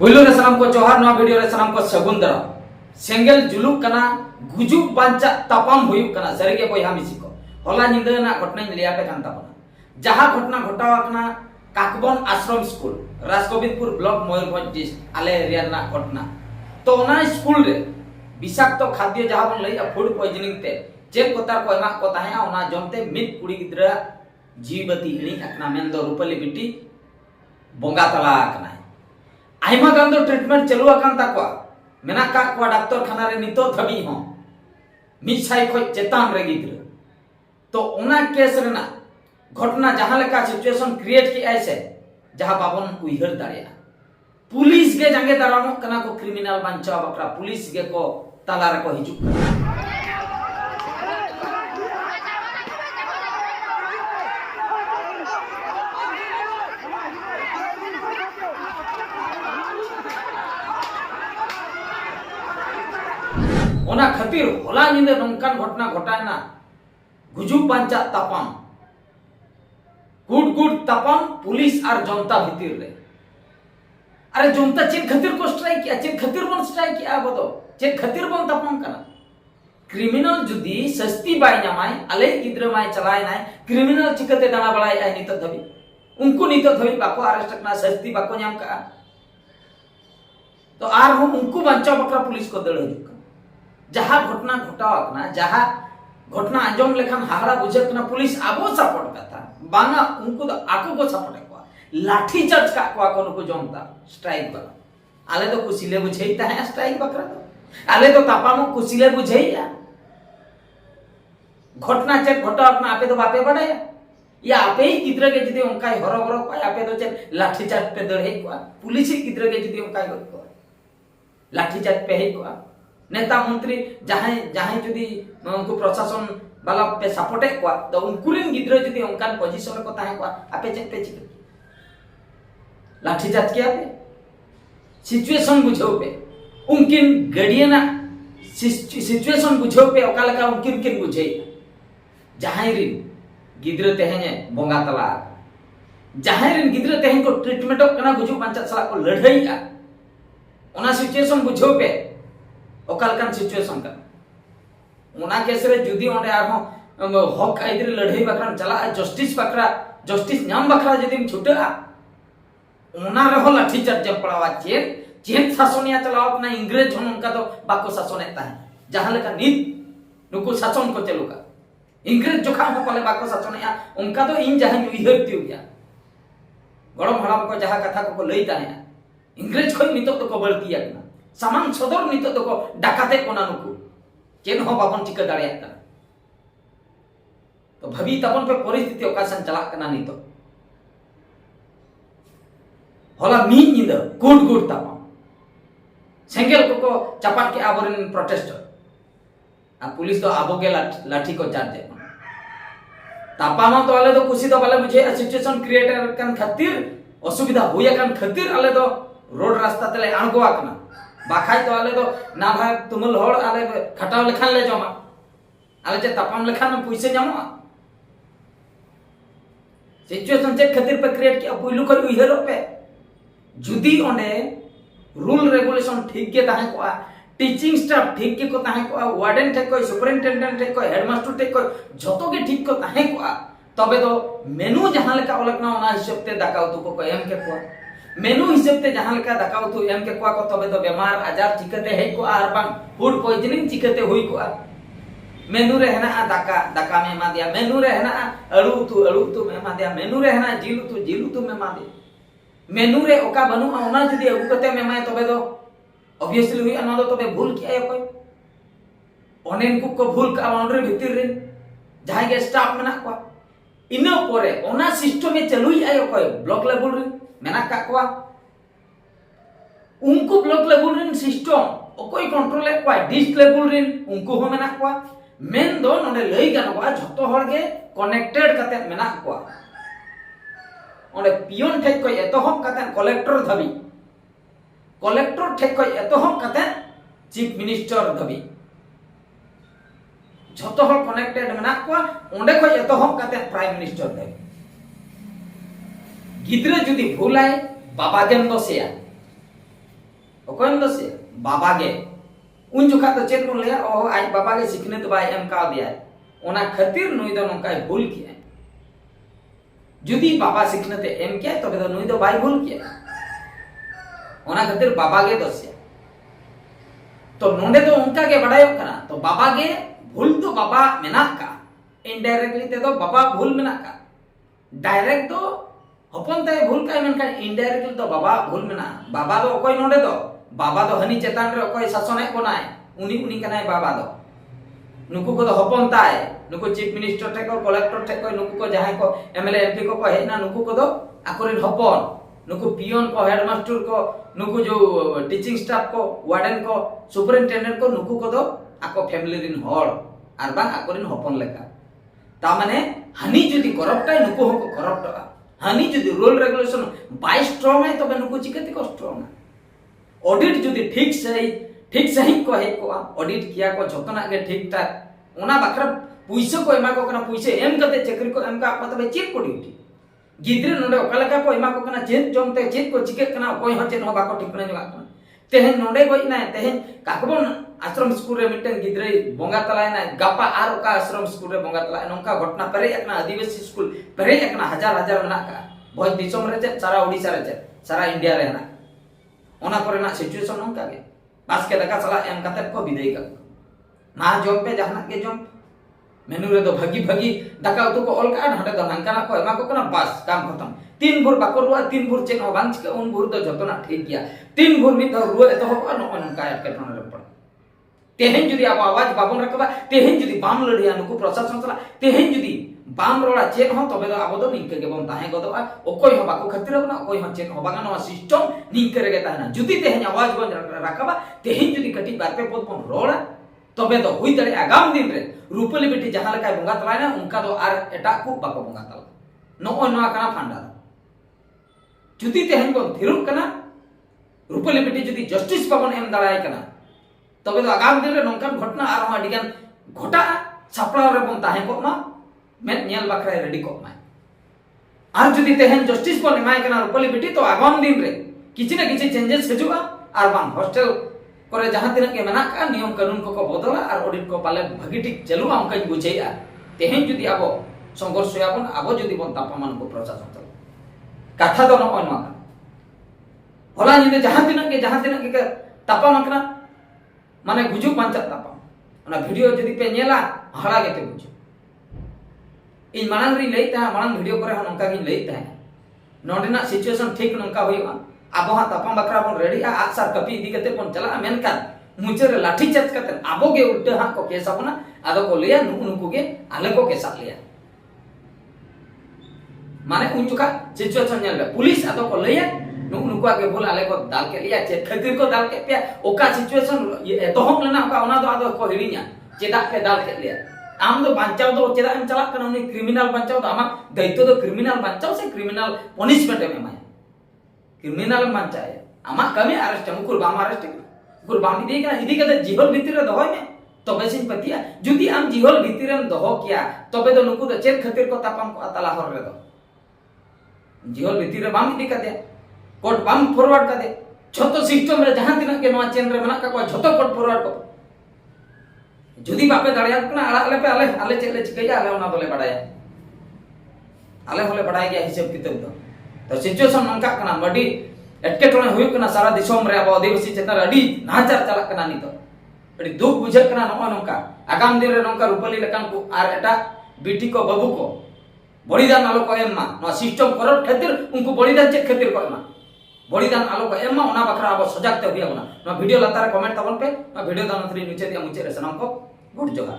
पुलु रे सलाम को जोहार नवा वीडियो रे सलाम को सगुन दरा सेंगल जुलुक कना गुजुक बांचा तापाम हुयुक कना सरिगे बयहा मिसी को होला निंदा ना घटना लिया पे कान तापना जहां घटना घटावा कना काकबन आश्रम स्कूल राजगोविंदपुर ब्लॉक मयूरभंज डिस्ट्रिक्ट आले एरिया ना घटना तो ना स्कूल रे विषाक्त खाद्य जहां बन लई फूड पॉइजनिंग ते चेक कोतार को एमा को ताहे ओना जमते मिट कुड़ी गिद्रा जीवती हिणी अकना मेन दो रूपली बिटी बोंगा तला अकना आइमा गान दो ट्रीटमेंट चलु अकान ताको मेना का को डॉक्टर खाना रे नितो धबी हो मिसाई खो चेतान रे गिद्रा तो ओना केस रे ना घटना जहां लेका सिचुएशन क्रिएट की ऐसे जहां बाबन उइहर दाड़िया पुलिस के जंगे दारामो कना को क्रिमिनल बांचा बकरा पुलिस के को ताला रे को हिजु ओना खातिर होला निंदे नंकान घटना घटायना गुजुक बांचा तापाम गुड गुड तापाम पुलिस और जनता भीतर रे अरे जनता चेक खातिर को स्ट्राइक किया चेक खातिर बन स्ट्राइक किया बतो चेक खातिर बन तापाम कना क्रिमिनल जुदी सस्ती बाय नामाय अले गिद्र माय चलाय नाय क्रिमिनल चिकते दाना बळाय आय नित धबी उनको नित धबी बाको अरेस्ट करना सस्ती बाको नाम का तो आर हम उनको बंचा बकरा पुलिस को दड़ हजू जहां घटना घटावकना जहां घटना आंजम लेखान हाहड़ा बुझेकना पुलिस आबो सपोर्ट करता बांगा उनको तो आको को सपोर्ट को लाठी चार्ज का को जमता स्ट्राइक वाला आले तो कुसिले बुझेइता है स्ट्राइक बकरा तो आले तो तापामो कुसिले बुझेइया घटना चेक घटावकना आपे तो बापे बड़े या आपे ही गिद्र के जदी उनका हरो को आपे तो चेक लाठी चार्ज पे दड़े को पुलिस ही गिद्र के जदी उनका को लाठी चार्ज पे ही को नेता मंत्री जहां जहां जदी उनको प्रशासन वाला पे सपोर्ट है को तो उनको रिन गिद्र जदी उनकान पोजीशन को ताहे को आपे चेक पे चिक लाठी चार्ज किया पे सिचुएशन बुझो पे उनकिन गडियना सिचुएशन बुझो पे ओका लगा उनकिन किन बुझे जहां रिन गिद्र तेहने बोंगा तला जहां रिन गिद्र तेहन को ट्रीटमेंट कना गुजु पंचायत सला को लड़ाई का ओना सिचुएशन बुझो पे ओकालकान सिचुएशन का ओना केस रे जुदी ओंडे आरो हक आइदर लड़ाई बकरा चला जस्टिस बकरा जस्टिस नाम बकरा जदी छुटा ओना रे हो लाठी चार्ज पड़ावा चेन शासनिया चलाव ना इंग्रेज होन उनका तो बाको शासन एता है जहां लेका नीत नुको शासन को चलू का इंग्रेज जोखा हो पले बाको शासन या उनका तो इन जहां उइहर दिउ गया गड़म हड़ाम को जहां कथा को लई ताने इंग्रेज खो नितो तो को बळती आकना सामान सदर नितो तो को डाकाते कोना नुकु केन हो बाबन चिका दाड़िया तो भवी तपन पे परिस्थिति ओकासन चला कना नितो होला मी निंदा गुड गुड तापा सेंगेल को चपाट के आबरन प्रोटेस्टर आ पुलिस तो आबोगे लाठी को चार्ज है तापामा तो आले तो कुछ तो वाले मुझे सिचुएशन क्रिएटर कन खातिर असुविधा होया कन खातिर आले तो रोड रास्ता तले अणगोआ कना बाखाय तो आले तो ना भाई तुमल होड़ आले खटाव लेखान ले जमा आले जे तापाम लेखान पैसे जामो सिचुएशन चेक खातिर पे क्रिएट किया पुइलु कर उइहरो पे जुदी ओंडे रूल रेगुलेशन ठीक के ताहे को टीचिंग स्टाफ ठीक के को ताहे को वार्डन ठीक को सुपरिटेंडेंट ठीक को हेडमास्टर ठीक को जतो के ठीक को ताहे को तबे तो मेनू जहां लेका ओलकना ओना हिसाब ते दाका उतु को एम के को मेनू हिसाब ते जहां लेका दाका उतु एम के को तबे तो बीमार आजार चिकते है को आर बांग फूड पॉइजनिंग चिकते हुई को मेनू रे हेना दाका दाका में मा दिया मेनू रे हेना अळु उतु में मा दिया मेनू रे हेना जिल उतु में मा दिया मेनू रे ओका बनु ओना जदी अगु कते में माय तबे तो ऑब्वियसली हुई अना तो भूल किया है कोई ओनेन को भूल का बाउंड्री भीतर रे जहां के स्टाफ मेना को इनो परे ओना सिस्टम में चलुई आयो कोई ब्लॉक लेवल रे मेना का को उनको ब्लॉक लेवल रे सिस्टम कोई कंट्रोल है कोई डिस्ट्रिक्ट लेवल रे उनको हो मेना को मेन दो नडे लई गानो को जतो हर के कनेक्टेड कते मेना को ओंडे पियन ठेक को एतोहम कते कलेक्टर धबी कलेक्टर ठेक को एतोहम कते चीफ मिनिस्टर धबी जतो हर कनेक्टेड मेना को ओंडे को एतोहम कते प्राइम मिनिस्टर धबी गिद्रे जुदी भूलाय बाबा गेम दोसेया अकोयम दसे बाबा गे उन जुखा तो चेत बोन लिया ओ आज बाबा गे सिखने तो बाय एम का दिया ओना खातिर नुई दो नंकाय भूल किया जुदी बाबा सिखने ते एम किया तबे तो नुई दो बाय भूल किया ओना खातिर बाबा गे दसे तो नोंडे तो उनका के बड़ायो कना तो बाबा गे भूल तो बाबा मेना का इनडायरेक्टली ते तो बाबा भूल मेना का डायरेक्ट तो हपन ते भूल का मेनका इनडायरेक्टली तो बाबा भूल मेना बाबा दो कोई नोंडे दो बाबा दो हनी चेतान रे कोई शासन है कोनाय उनी कनाय बाबा दो नुकु को तो हपन ताय नुकु चीफ मिनिस्टर थे को कलेक्टर थे को नुकु को जहां को एमएलए एमपी को हेना नुकु को दो आकोरिन हपन नुकु पियन को हेडमास्टर को नुकु जो टीचिंग स्टाफ को वार्डन को सुपरिटेंडेंट को नुकु को दो आको फैमिली रिन होड़ आर बांग आकोरिन हपन लेका ता माने हनी जुदी करप्ट है नुकु हो करप्ट हनी जुदी रूल रेगुलेशन बाय स्ट्रांग है तबे नुकु चिकति को स्ट्रांग ऑडिट जुदी ठीक सही को है को ऑडिट किया को जतना के ठीक ठाक ओना बखरा पैसा को एमा को कना पैसा एम कते चक्री को एम का तबे चेक को ड्यूटी गिद्रे नोडे ओकालका को एमा को कना चेक जमते चेक को चिके कना कोई हो चेन हो बाको ठिकना जगा कना तेहे नोडे गई ना तेहे काकबन आश्रम स्कूल रे मिटन गिद्रे बोंगा तलाय ना गपा आर का आश्रम स्कूल रे बोंगा तलाय नोंका घटना परे एकना आदिवासी स्कूल परे एकना हजार मेना का बहुत दिसम रे चे सारा ओडिसा रे चे सारा इंडिया रे ना ओना करे ना सिचुएशन नोंका के पास के दका सला एम कते को विदाई का ना जॉब पे जहाना के जॉब मेनू रे तो भागी दका उतु को ऑल का हटे तो नंकाना को एमा को कना बस काम खत्म 3 भोर बाको रुआ 3 भोर चेन हो बांच के उन भोर तो जतना ठीक गया 3 भोर मित रुआ तो हो न नंका के टन रे पड़ तेहेन जुदी अब आवाज बाबन रखबा तेहेन जुदी बाम लड़िया नुकु प्रशासन सला तेहेन जुदी बाम रोड़ा चेन हो तबे तो आबो दो निंके के बन ताहे गदोआ ओकोय हो बाको खतिर बना ओकोय हो चेन हो बागा नवा सिस्टम निंके रे ताना जुदी तेहेन आवाज बन रखबा तेहेन जुदी कटी बार पे पोत बन रोड़ा तबे तो हुई दरे आगाम दिन रे रूपली बेटी जहां लका बंगा तलाय ना उनका तो आर एटा को बाको बंगा तला नो नवा कना फांडा जुदी तेहेन बन थिरुक कना रूपली बेटी जुदी जस्टिस बाबन एम दाड़ाय कना तबे तो आगाम दिन रे नोंकान घटना आर हो अडिगान घटा सापड़ा रे बन ताहे को मा मैं नियल बखरा रेडी को मा आर जुदी तेहेन जस्टिस बन एमाय कना रूपली बेटी तो आगाम दिन रे किछि ना किछि चेंजेस हजुआ आर बांग हॉस्टल करे जहां तिना के मेना का नियम कानून को बदला और ऑडिट को पाले भागी ठीक चलुआ उनका बुझेया तेहेन जुदी आबो संघर्ष याबन आबो जुदी बन तापमान को प्रशासन चल कथा दो न ओनवा होला निदे जहां तिना के तापमान कना माने गुजु पांचा तापा ओना वीडियो जुदी पे नेला हड़ा गेते बुझ इन मानन री लईता मानन वीडियो करे हम उनका गिन लईता नोडेना सिचुएशन ठीक नंका होइबा आबो हा तापम बकरा बन रेडी आसार कपी इदी कते पन चला मेनका मुचेर लाठी चत कते आबो गे उल्टे हा को केस अपना आदो को लिया नुकु गे आले को केस लिया माने उन चुका सिचुएशन नेल पुलिस आदो को लिया नुकु आगे बोल आले को दाल के लिया चे खतिर को दाल के पे ओका सिचुएशन ये तो हम लेना ओका ओना दो आदो को हिड़िया चेदा पे दाल के लिया आम दो बांचाव दो चेदा हम चला कना उनी क्रिमिनल बांचाव दो आमा दायित्व दो क्रिमिनल बांचाव से क्रिमिनल पनिशमेंट में माय क्रिमिनल बांचाय आमा कमी अरेस्ट मुकुर बाम अरेस्ट मुकुर बाम इदी कते जीवन भीतर रे दहोय में तबे सिन पतिया जुदी आम जीवन भीतर रे दहो किया तबे तो नुकु तो चेक खातिर को तापम को अतला हर रे दो जीवन भीतर रे बाम इदी कते कोर्ट बाम फॉरवर्ड कते छोटो सिस्टम रे जहां तिना के नवा चेन रे मना का को छोटो कोर्ट फॉरवर्ड को जुदी बापे दाड़िया कना आले पे आले चेले चिकैया आले ओना बोले बडाया आले होले बडाय गया हिसाब किताब दो तो सिचुएशन नंका कना बडी एटकेटोने हुई कना सारा दिसोम रे अब आदिवासी चेतना अडी नाचार चला कना नि तो अडी दुख बुझे कना नंका आगाम दिन रे नंका रूपली लेकान को आर एटा बीटी को बाबू को बलिदान आलो को एम्मा नो सिस्टम करप्ट खातिर उनको बलिदान चेक खातिर को एम्मा बलिदान आलो को एम्मा ओना बखरा अब सजग ते हुई नो वीडियो लतार कमेंट तबन पे नो वीडियो दान थ्री नीचे दिया मुचे रे सनम को गुड जोहार।